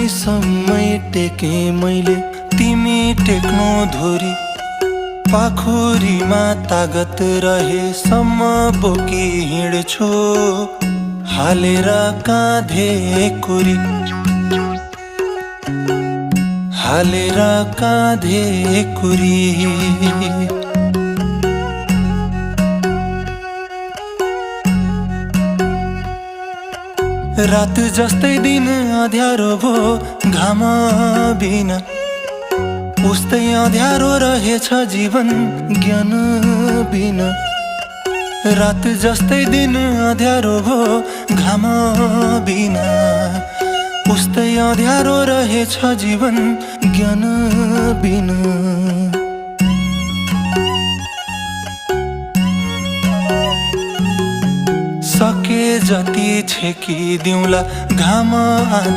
समय टेके मैले, तिमी टेक्नु धुरी। पाखुरीमा तागत रहेसम्म बोकी हिँड्छु, हालेर काँधे कुरी, हालेर काँधे कुरी। रात जस्तै दिन अँध्यारो भो घाम बिना, उस्तै अँध्यारो रहेछ जीवन ज्ञान बिना। रात जस्तै दिन अँध्यारो भो घाम बिना, उस्तै अँध्यारो रहेछ जीवन ज्ञान बिना। सके जति छेकिदिउँला घाम